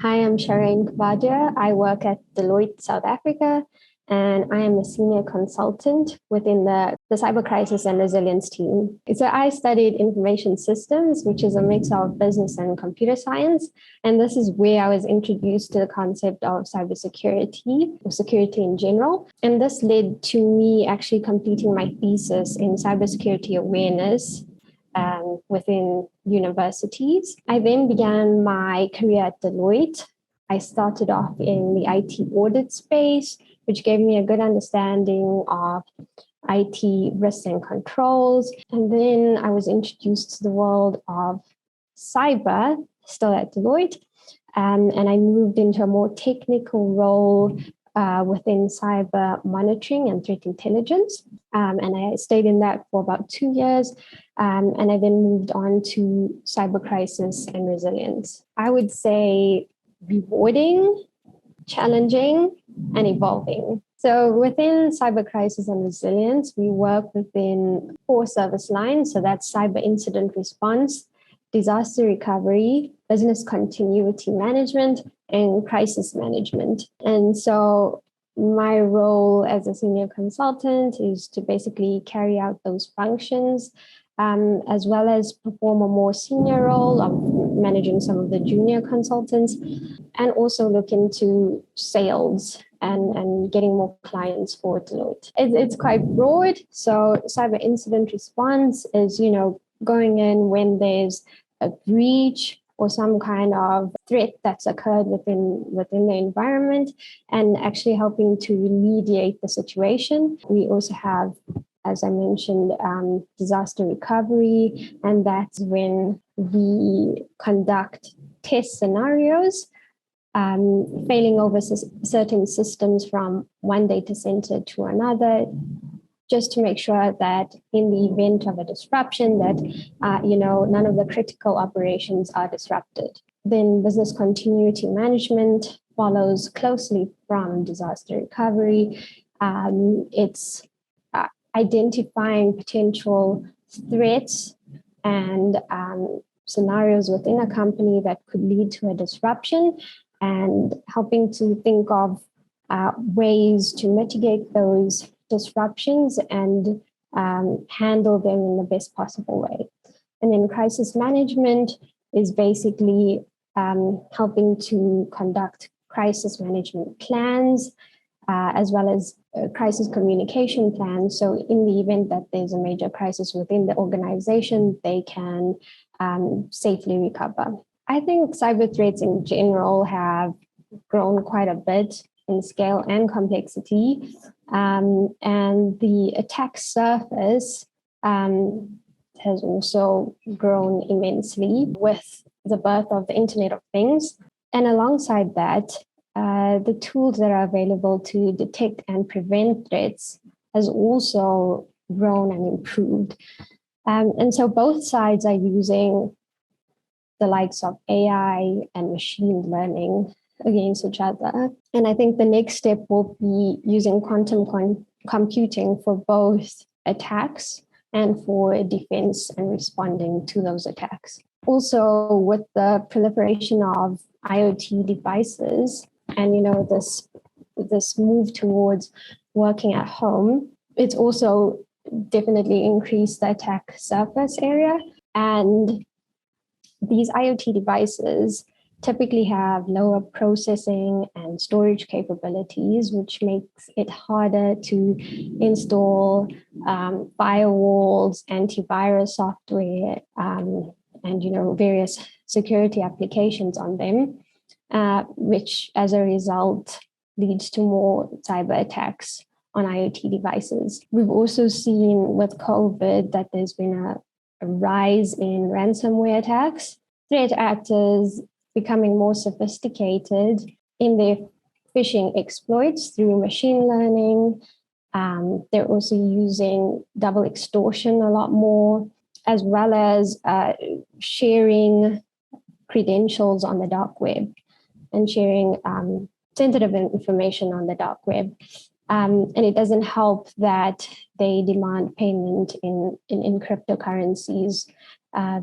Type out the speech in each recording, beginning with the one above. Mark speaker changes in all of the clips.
Speaker 1: Hi, I'm Shahrain Coovadia. I work at Deloitte, South Africa, and I am a senior consultant within the cyber crisis and resilience team. So I studied information systems, which is a mix of business and computer science. And this is where I was introduced to the concept of cybersecurity or security in general. And this led to me actually completing my thesis in cybersecurity awareness within universities. I then began my career at Deloitte. I started off in the IT audit space, which gave me a good understanding of IT risks and controls. And then I was introduced to the world of cyber, still at Deloitte. And I moved into a more technical role within cyber monitoring and threat intelligence. And I stayed in that for about 2 years. And I then moved on to cyber crisis and resilience. I would say rewarding, challenging, and evolving. So within cyber crisis and resilience, we work within 4 service lines. So that's cyber incident response, disaster recovery, business continuity management, and crisis management. And so my role as a senior consultant is to basically carry out those functions, as well as perform a more senior role of managing some of the junior consultants, and also look into sales and getting more clients for Deloitte. It's quite broad. So cyber incident response is, going in when there's a breach or some kind of threat that's occurred within the environment and actually helping to remediate the situation. We also have, as I mentioned, disaster recovery, and that's when we conduct test scenarios, failing over certain systems from one data center to another, just to make sure that in the event of a disruption that, none of the critical operations are disrupted. Then business continuity management follows closely from disaster recovery. It's identifying potential threats and scenarios within a company that could lead to a disruption and helping to think of ways to mitigate those disruptions and handle them in the best possible way. And then crisis management is basically helping to conduct crisis management plans, as well as crisis communication plans. So in the event that there's a major crisis within the organization, they can safely recover. I think cyber threats in general have grown quite a bit in scale and complexity. And the attack surface has also grown immensely with the birth of the Internet of Things. And alongside that, the tools that are available to detect and prevent threats has also grown and improved. And so both sides are using the likes of AI and machine learning against each other. And I think the next step will be using quantum computing for both attacks and for defense and responding to those attacks. Also, with the proliferation of IoT devices and this move towards working at home, it's also definitely increased the attack surface area. And these IoT devices typically have lower processing and storage capabilities, which makes it harder to install firewalls, antivirus software, and various security applications on them, which as a result leads to more cyber attacks on IoT devices. We've also seen with COVID that there's been a rise in ransomware attacks. Threat actors becoming more sophisticated in their phishing exploits through machine learning. They're also using double extortion a lot more, as well as sharing credentials on the dark web and sharing sensitive information on the dark web. And it doesn't help that they demand payment in cryptocurrencies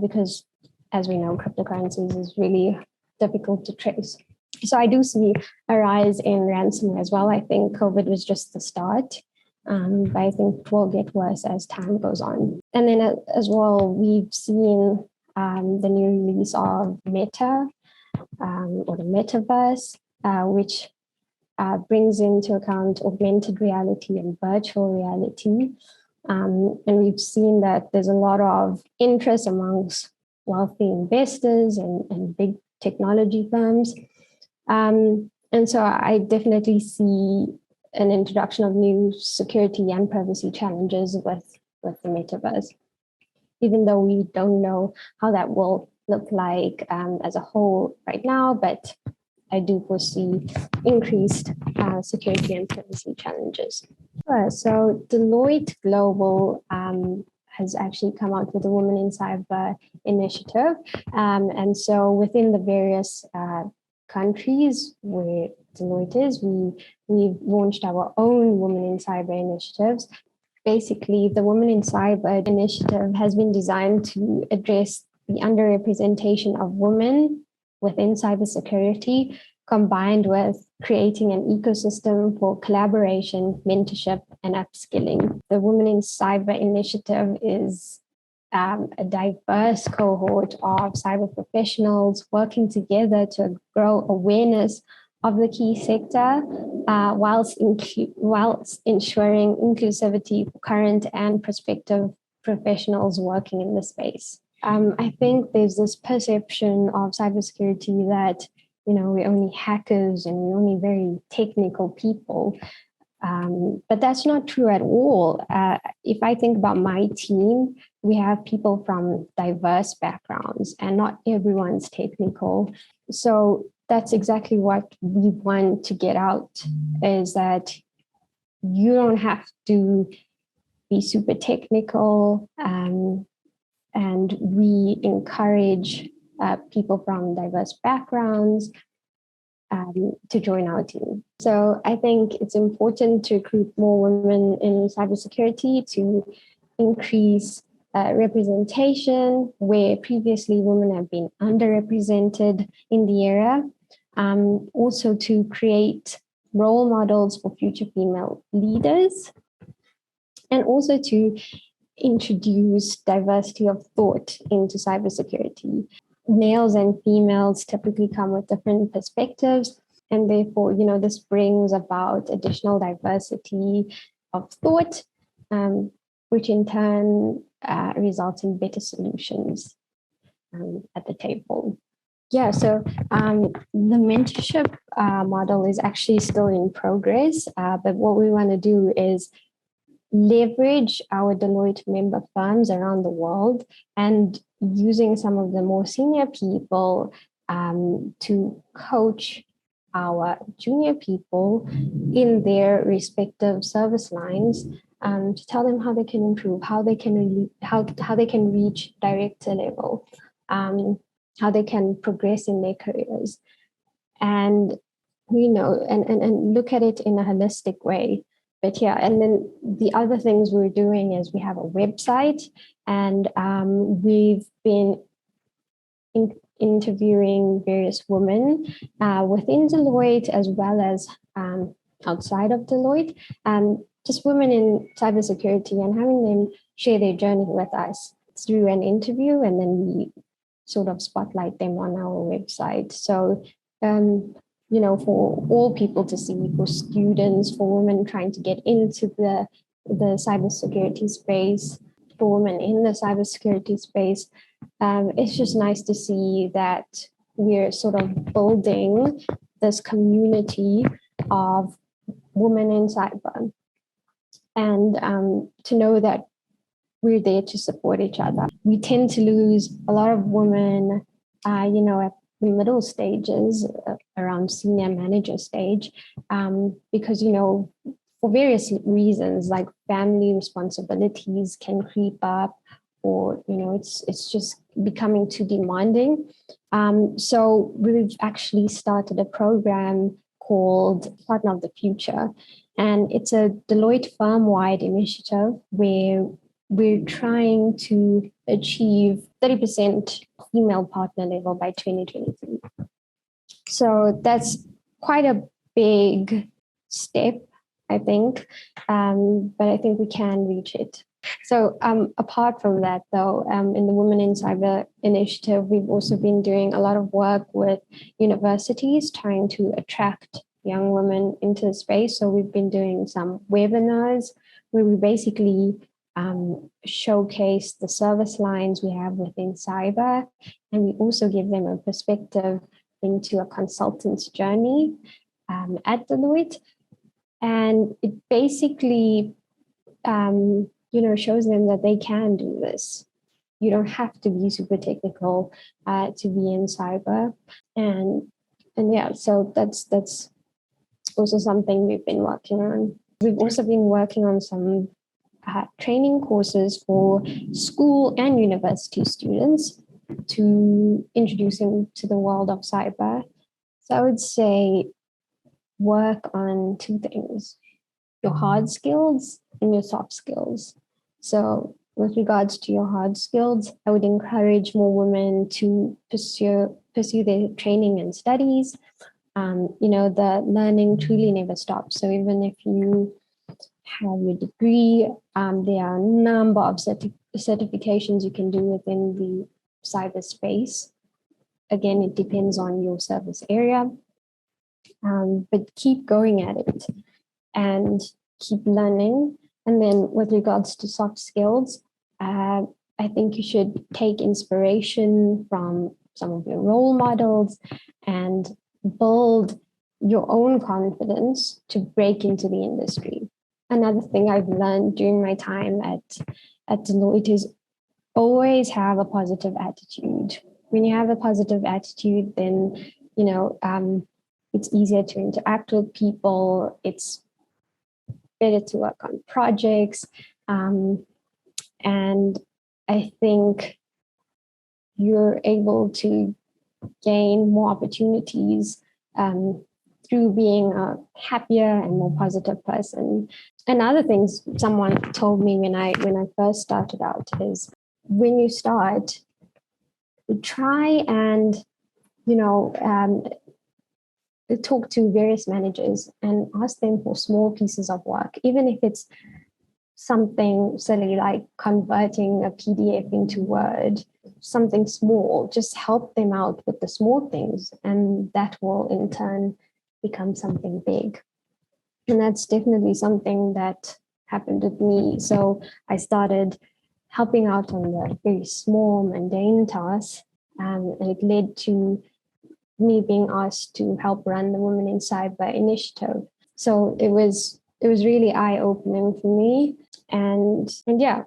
Speaker 1: because, as we know, cryptocurrencies is really difficult to trace. So I do see a rise in ransomware as well. I think COVID was just the start, but I think it will get worse as time goes on. And then as well, we've seen the new release of Meta or the metaverse, which brings into account augmented reality and virtual reality. And we've seen that there's a lot of interest amongst wealthy investors and big technology firms. And so I definitely see an introduction of new security and privacy challenges with the metaverse, even though we don't know how that will look like as a whole right now, but I do foresee increased security and privacy challenges. So Deloitte Global has actually come out with a Women in Cyber initiative. And so within the various countries where Deloitte is, we've launched our own Women in Cyber initiatives. Basically, the Women in Cyber initiative has been designed to address the underrepresentation of women within cybersecurity, combined with creating an ecosystem for collaboration, mentorship, and upskilling. The Women in Cyber initiative is a diverse cohort of cyber professionals working together to grow awareness of the key sector, whilst ensuring inclusivity for current and prospective professionals working in the space. I think there's this perception of cybersecurity that, we're only hackers and we're only very technical people. But that's not true at all. If I think about my team, we have people from diverse backgrounds and not everyone's technical. So that's exactly what we want to get out, is that you don't have to be super technical. And we encourage people from diverse backgrounds to join our team. So I think it's important to recruit more women in cybersecurity to increase representation where previously women have been underrepresented in the area. Also to create role models for future female leaders, and also to introduce diversity of thought into cybersecurity. Males and females typically come with different perspectives, and therefore, this brings about additional diversity of thought, which in turn results in better solutions at the table. Yeah, so the mentorship model is actually still in progress, but what we want to do is leverage our Deloitte member firms around the world and using some of the more senior people to coach our junior people in their respective service lines, to tell them how they can improve, how they can reach director level, how they can progress in their careers, and and look at it in a holistic way. But yeah, and then the other things we're doing is we have a website, and we've been interviewing various women within Deloitte as well as outside of Deloitte, just women in cybersecurity, and having them share their journey with us through an interview, and then we sort of spotlight them on our website. So for all people to see, for students, for women trying to get into the cybersecurity space, for women in the cybersecurity space, it's just nice to see that we're sort of building this community of women in cyber, and to know that we're there to support each other. We tend to lose a lot of women, at the middle stages, around senior manager stage, because, for various reasons, like family responsibilities can creep up, or, it's just becoming too demanding. So we've actually started a program called Partner of the Future. And it's a Deloitte firm-wide initiative where we're trying to achieve 30% female partner level by 2023. So that's quite a big step, I think, but I think we can reach it. So apart from that, though, in the Women in Cyber initiative, we've also been doing a lot of work with universities trying to attract young women into the space. So we've been doing some webinars where we basically showcase the service lines we have within cyber, and we also give them a perspective into a consultant's journey at Deloitte. And it basically, shows them that they can do this. You don't have to be super technical to be in cyber. And yeah, so that's also something we've been working on. We've also been working on some training courses for school and university students to introduce them to the world of cyber. So I would say work on two things: your hard skills and your soft skills. So with regards to your hard skills, I would encourage more women to pursue their training and studies. The learning truly never stops. So even if you have your degree, there are a number of certifications you can do within the cyberspace. Again, it depends on your service area, but keep going at it and keep learning. And then with regards to soft skills, I think you should take inspiration from some of your role models and build your own confidence to break into the industry. Another thing I've learned during my time at Deloitte is always have a positive attitude. When you have a positive attitude, then, it's easier to interact with people. It's better to work on projects. And I think you're able to gain more opportunities through being a happier and more positive person. Another thing someone told me when I first started out is, when you start, try and talk to various managers and ask them for small pieces of work, even if it's something silly like converting a PDF into Word, something small. Just help them out with the small things, and that will in turn become something big. And that's definitely something that happened with me. So I started helping out on the very small, mundane tasks, and it led to me being asked to help run the Women in Cyber initiative. So it was really eye-opening for me. And yeah,